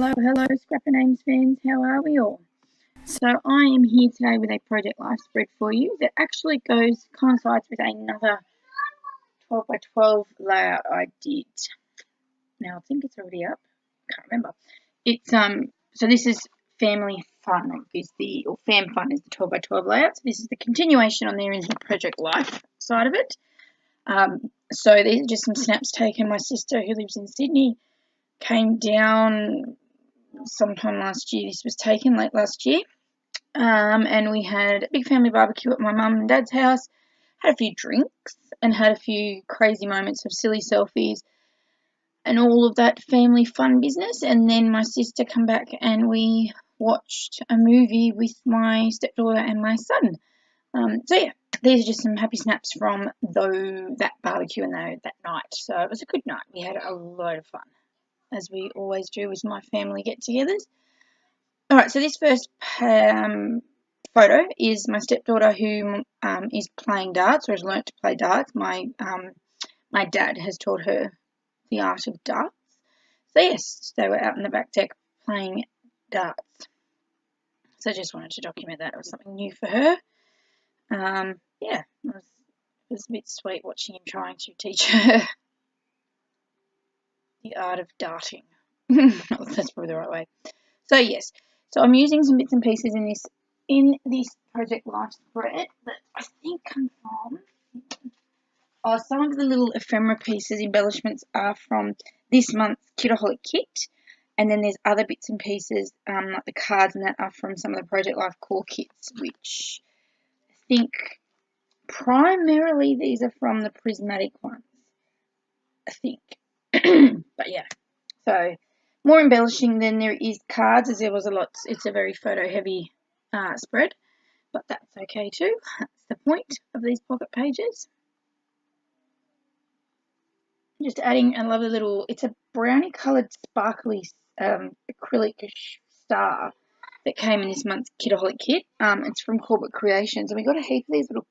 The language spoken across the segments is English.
Hello, Scrapper Names fans. How are we all? So I am here today with a Project Life spread for you that actually coincides with another 12 by 12 layout I did. Now I think it's already up. Can't remember. It's so this is Family Fun Fam Fun is the 12 by 12 layout. So this is the continuation on there in the Project Life side of it. So these are just some snaps taken. My sister, who lives in Sydney, came down sometime last year. This was taken late last year. And we had a big family barbecue at my mum and dad's house, had a few drinks and had a few crazy moments of silly selfies and all of that family fun business. And then my sister come back and we watched a movie with my stepdaughter and my son. So yeah, these are just some happy snaps from that barbecue and that night. So it was a good night. We had a load of fun, as we always do with my family get-togethers. All right, so this first photo is my stepdaughter who is playing darts, or has learnt to play darts. My dad has taught her the art of darts. So yes, they were out in the back deck playing darts. So I just wanted to document that. It was something new for her. Yeah, it was a bit sweet watching him trying to teach her the art of darting. That's probably the right way. So yes, so I'm using some bits and pieces in this Project Life spread that I think come from. Some of the little ephemera pieces, embellishments, are from this month's Kidaholic kit, and then there's other bits and pieces like the cards and that are from some of the Project Life core kits, which I think primarily these are from the prismatic ones. I think, but yeah, so. More embellishing than there is cards, as there was a lot. It's a very photo-heavy spread, but that's okay too. That's the point of these pocket pages. Just adding a lovely little, it's a brownie-coloured sparkly acrylic star that came in this month's Kidaholic kit. It's from Corbett Creations, and we got a heap of these little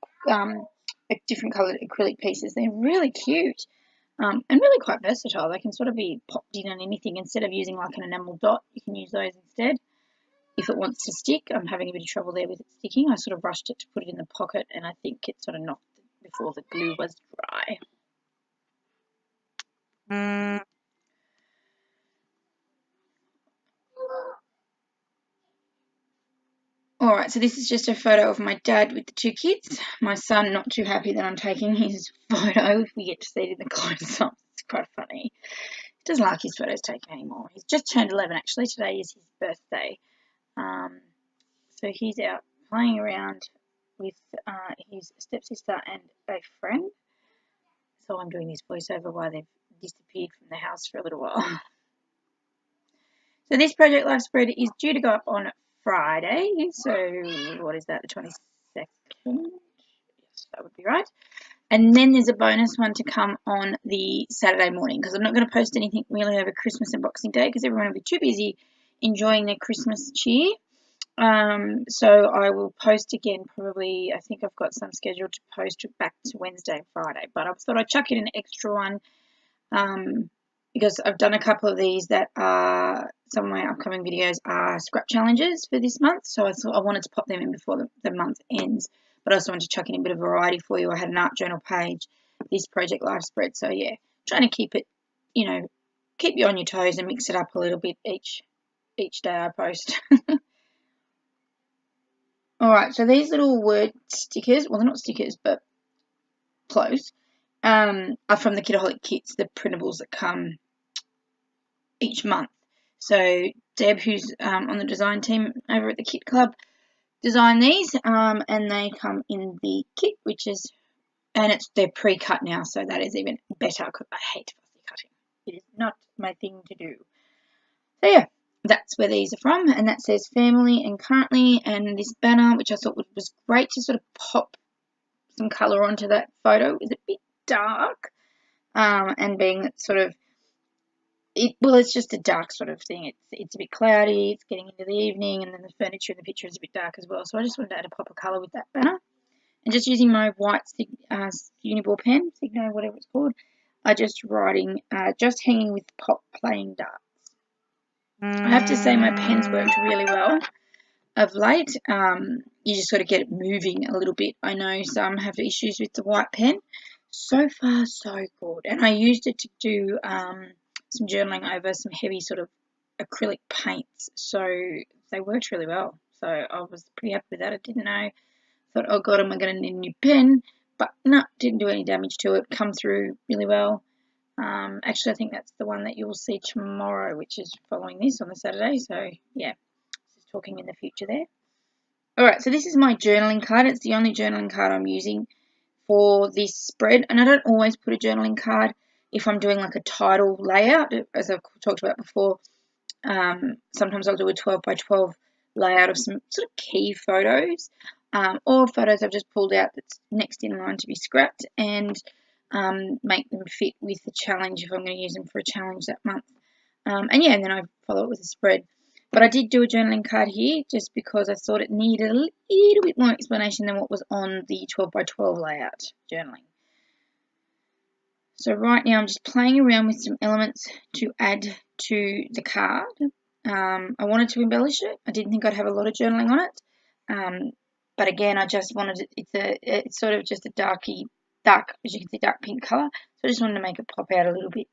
different coloured acrylic pieces. They're really cute. And really quite versatile. They can sort of be popped in on anything. Instead of using like an enamel dot, you can use those instead. If it wants to stick, I'm having a bit of trouble there with it sticking. I sort of rushed it to put it in the pocket, and I think it sort of knocked it before the glue was dry. Alright, so this is just a photo of my dad with the two kids. My son not too happy that I'm taking his photo. If we get to see it in the close-up, it's quite funny. He doesn't like his photos taken anymore. He's just turned 11 actually. Today is his birthday. So he's out playing around with his stepsister and a friend. So I'm doing this voiceover while they've disappeared from the house for a little while. So this Project Life spread is due to go up on Friday. So what is that, the 22nd? Yes, that would be right. And then there's a bonus one to come on the Saturday morning, because I'm not going to post anything really over Christmas and Boxing Day because everyone will be too busy enjoying their Christmas cheer. So I will post again probably. I think I've got some scheduled to post back to Wednesday and Friday, but I thought I'd chuck in an extra one because I've done a couple of these that are, some of my upcoming videos are scrap challenges for this month, so I thought I wanted to pop them in before the month ends, but I also wanted to chuck in a bit of variety for you. I had an art journal page, this Project Life spread, so yeah, trying to keep it, keep you on your toes and mix it up a little bit each day I post. Alright, so these little word stickers, well, they're not stickers, but close, are from the Kidaholic kits, the printables that come each month. So Deb, who's on the design team over at the Kit Club, designed these, and they come in the kit, they're pre-cut now, so that is even better, because I hate fussy cutting. It is not my thing to do. So yeah. That's where these are from, and that says family and currently, and this banner, which I thought was great to sort of pop some colour onto that photo, is a bit dark, and being sort of, it's just a dark sort of thing. It's a bit cloudy, it's getting into the evening, and then the furniture in the picture is a bit dark as well, so I just wanted to add a pop of colour with that banner, and just using my white Uniball pen, Signo, whatever it's called, I just writing, just hanging with Pop playing darts. I have to say my pen's worked really well of late. You just got to get it moving a little bit. I know some have issues with the white pen. So far, so good. And I used it to do some journaling over some heavy sort of acrylic paints. So they worked really well. So I was pretty happy with that. I didn't know. Thought, oh God, am I going to need a new pen? But no, didn't do any damage to it. Come through really well. Actually, I think that's the one that you'll see tomorrow, which is following this on the Saturday. So yeah, just talking in the future there. Alright, so this is my journaling card. It's the only journaling card I'm using for this spread. And I don't always put a journaling card if I'm doing like a title layout, as I've talked about before. Sometimes I'll do a 12 by 12 layout of some sort of key photos, or photos I've just pulled out that's next in line to be scrapped, and make them fit with the challenge if I'm going to use them for a challenge that month. And yeah, and then I follow it with a spread. But I did do a journaling card here just because I thought it needed a little bit more explanation than what was on the 12 by 12 layout journaling. So right now I'm just playing around with some elements to add to the card. I wanted to embellish it. I didn't think I'd have a lot of journaling on it. But again, I just wanted it, it's sort of just a dark, as you can see, dark pink colour. So I just wanted to make it pop out a little bit.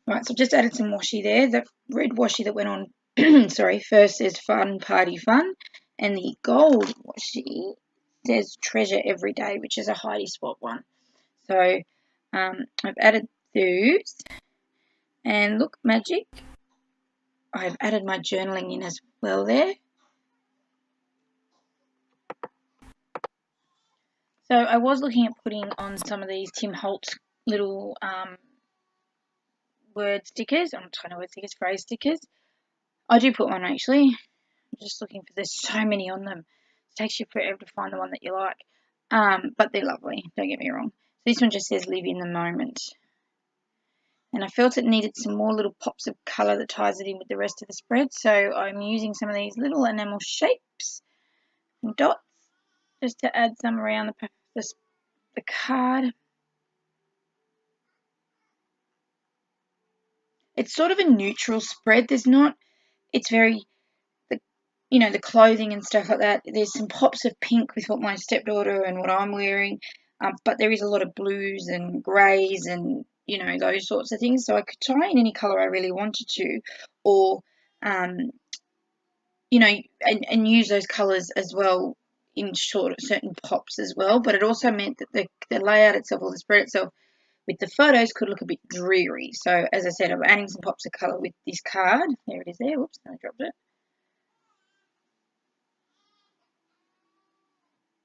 Right, so I've just added some washi there. The red washi that went on, sorry, first says Fun Party Fun, and the gold washi says Treasure Every Day, which is a Heidi Spot one. So I've added those, and look, magic, I've added my journaling in as well there. So I was looking at putting on some of these Tim Holtz little word stickers. I'm trying to word stickers, phrase stickers. I do put one actually. I'm just looking for, there's so many on them. It takes you forever to find the one that you like. But they're lovely, don't get me wrong. So this one just says live in the moment. And I felt it needed some more little pops of colour that ties it in with the rest of the spread. So I'm using some of these little enamel shapes and dots just to add some around the card. It's sort of a neutral spread. There's not, it's very, the clothing and stuff like that. There's some pops of pink with what my stepdaughter and what I'm wearing. But there is a lot of blues and greys and, those sorts of things. So I could tie in any colour I really wanted to, or, and use those colours as well in certain pops as well. But it also meant that the layout itself, or the spread itself, with the photos could look a bit dreary. So as I said, I'm adding some pops of colour with this card. There it is there. Whoops, I dropped it.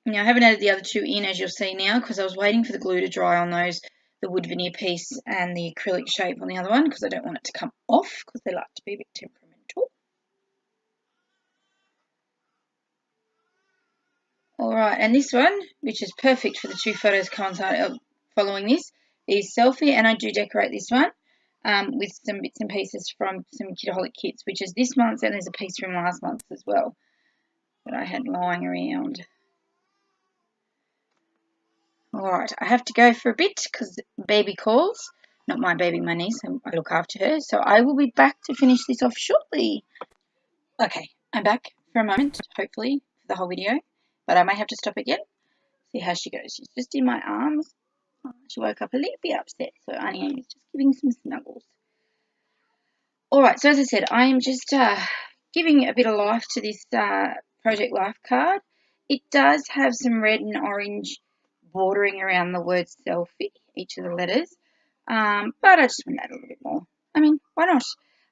Now I haven't added the other two in, as you'll see now, because I was waiting for the glue to dry on those, the wood veneer piece and the acrylic shape on the other one, because I don't want it to come off, because they like to be a bit temperamental. Alright, and this one, which is perfect for the two photos following this, is Selfie, and I do decorate this one with some bits and pieces from some Kidaholic kits, which is this month's, and there's a piece from last month as well that I had lying around. Alright, I have to go for a bit because baby calls. Not my baby, my niece. I look after her. So I will be back to finish this off shortly. Okay, I'm back for a moment, hopefully, for the whole video. But I may have to stop again. See how she goes. She's just in my arms. She woke up a little bit upset, so Annie is just giving some snuggles. Alright, so as I said, I am just giving a bit of life to this Project Life card. It does have some red and orange bordering around the word selfie, each of the letters. But I just want to add a little bit more. I mean, why not?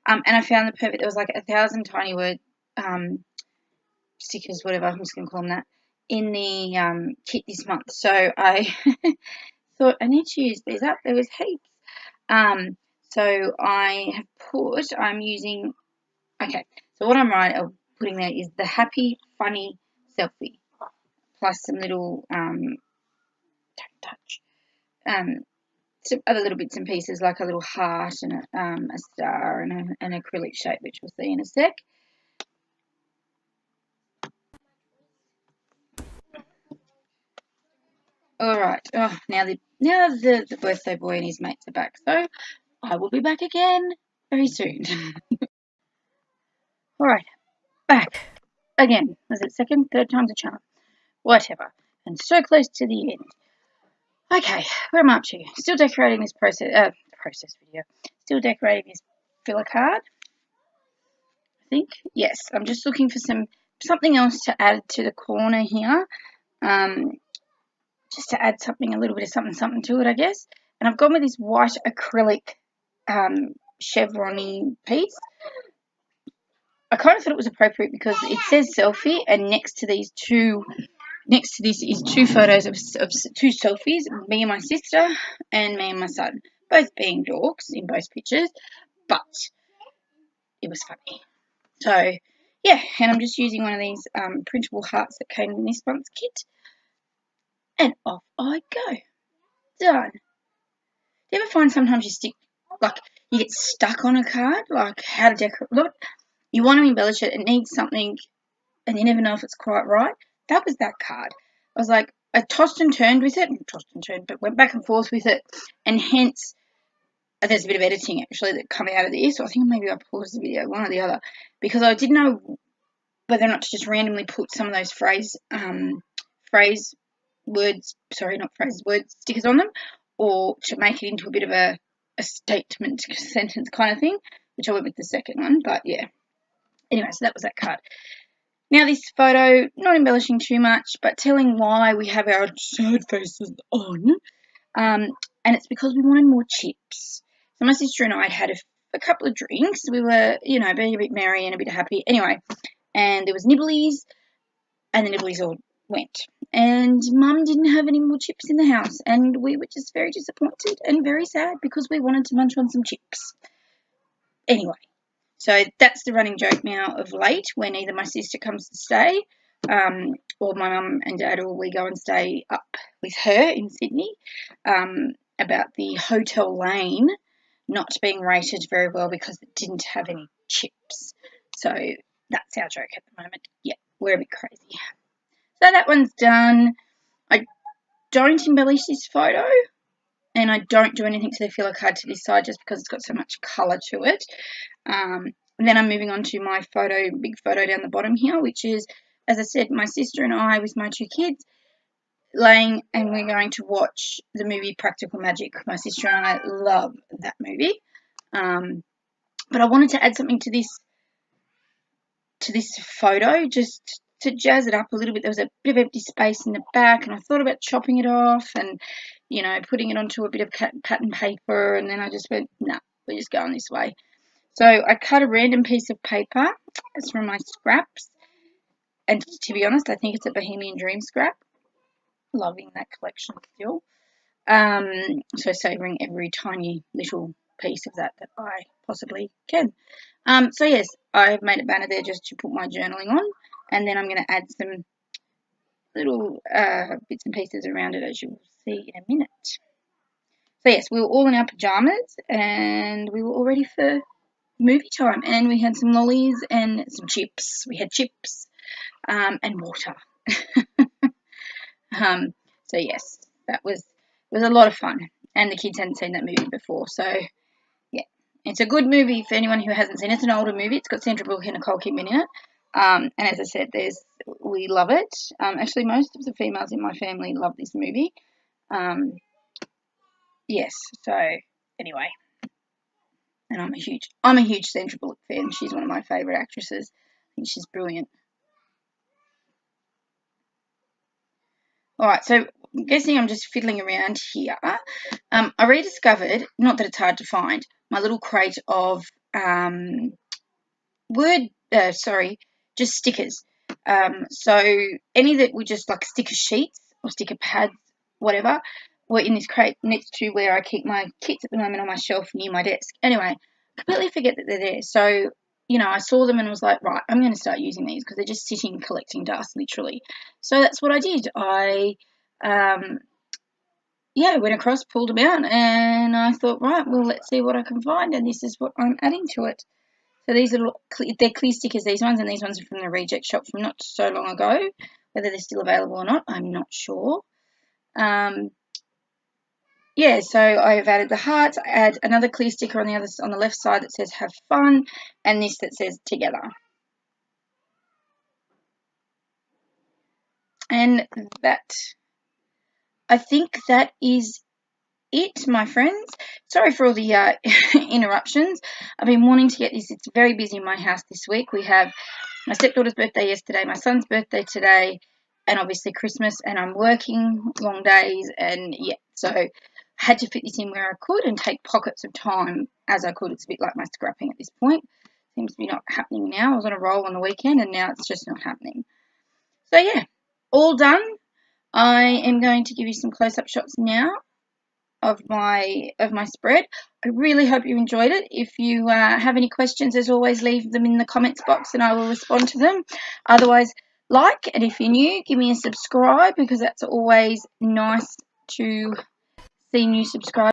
And I found the perfect, there was like 1,000 tiny word stickers, whatever, I'm just going to call them that, in the kit this month. So I thought I need to use these up. There was heaps. So I have I'm using, okay, so what I'm putting there is the happy, funny selfie, plus some little, don't touch, some other little bits and pieces like a little heart and a star and an acrylic shape, which we'll see in a sec. Alright, oh, now the birthday boy and his mates are back, so I will be back again very soon. Alright, back again. Was it second, third time's a charm? Whatever. And so close to the end. Okay, where am I up to? Still decorating this process video. Still decorating this filler card. I think. Yes, I'm just looking for something else to add to the corner here. Just to add something, a little bit of something to it, I guess. And I've gone with this white acrylic chevron-y piece. I kind of thought it was appropriate because it says selfie, and next to this is two photos of two selfies, me and my sister and me and my son, both being dorks in both pictures, but it was funny. So yeah, and I'm just using one of these printable hearts that came in this month's kit, and off I go. Done. Do you ever find sometimes you get stuck on a card, like how to decorate? Look, you want to embellish it, it needs something, and you never know if it's quite right. That was that card. I was like, I tossed and turned with it, but went back and forth with it, and hence there's a bit of editing actually that come out of this. So I think maybe I paused the video, one or the other, because I didn't know whether or not to just randomly put some of those word stickers on them, or to make it into a bit of a statement sentence kind of thing, which I went with the second one. But yeah, anyway, so that was that card. Now this photo, not embellishing too much, but telling why we have our sad faces on, and it's because we wanted more chips. So my sister and I had a couple of drinks. We were, being a bit merry and a bit happy. Anyway, and there was nibblies, and the nibblies all went. And Mum didn't have any more chips in the house, and we were just very disappointed and very sad because we wanted to munch on some chips. Anyway, so that's the running joke now of late when either my sister comes to stay, or my mum and dad, or we go and stay up with her in Sydney, about the Hotel Lane not being rated very well because it didn't have any chips. So that's our joke at the moment. Yeah, we're a bit crazy. So that one's done. I don't embellish this photo, and I don't do anything to the filler card to this side just because it's got so much colour to it. And then I'm moving on to my big photo down the bottom here, which is, as I said, my sister and I with my two kids laying, and we're going to watch the movie Practical Magic. My sister and I love that movie. But I wanted to add something to this photo just to jazz it up a little bit. There was a bit of empty space in the back, and I thought about chopping it off and, putting it onto a bit of pattern paper, and then I just went, nah, we're just going this way. So I cut a random piece of paper. It's from my scraps, and to be honest, I think it's a Bohemian Dream scrap. Loving that collection still. So savouring every tiny little piece of that I possibly can. So yes, I've made a banner there just to put my journaling on, and then I'm going to add some little bits and pieces around it, as you will see in a minute. So yes, we were all in our pyjamas, and we were all ready for movie time, and we had some lollies and some chips. We had chips and water. So yes, it was a lot of fun, and the kids hadn't seen that movie before, so yeah, it's a good movie for anyone who hasn't seen it. It's an older movie. It's got Sandra Bullock and Nicole Kidman in it, and as I said, we love it. Actually, most of the females in my family love this movie. Yes, so anyway, and I'm a huge Sandra Bullock fan. She's one of my favourite actresses. I think she's brilliant. Alright, so I'm guessing I'm just fiddling around here. I rediscovered, not that it's hard to find, my little crate of just stickers. So any that were just like sticker sheets or sticker pads, whatever, were in this crate next to where I keep my kits at the moment on my shelf near my desk. Anyway, completely forget that they're there. So, I saw them and was like, right, I'm going to start using these because they're just sitting collecting dust, literally. So that's what I did. I went across, pulled them out, and I thought, right, well, let's see what I can find, and this is what I'm adding to it. So these are they're clear stickers, these ones, and these ones are from the reject shop from not so long ago. Whether they're still available or not, I'm not sure. Yeah, so I've added the hearts. I add another clear sticker on the left side that says have fun, and this that says together. And that, I think that is it, my friends. Sorry for all the interruptions. I've been wanting to get this. It's very busy in my house this week. We have my stepdaughter's birthday yesterday, my son's birthday today, and obviously Christmas, and I'm working long days, and yeah, so I had to fit this in where I could and take pockets of time as I could. It's a bit like my scrapping at this point. Seems to be not happening now. I was on a roll on the weekend, and now it's just not happening. So yeah, all done. I am going to give you some close-up shots now of my spread. I really hope you enjoyed it. If you have any questions, as always, leave them in the comments box and I will respond to them. Otherwise, like, and if you're new, give me a subscribe, because that's always nice to see new subscribers.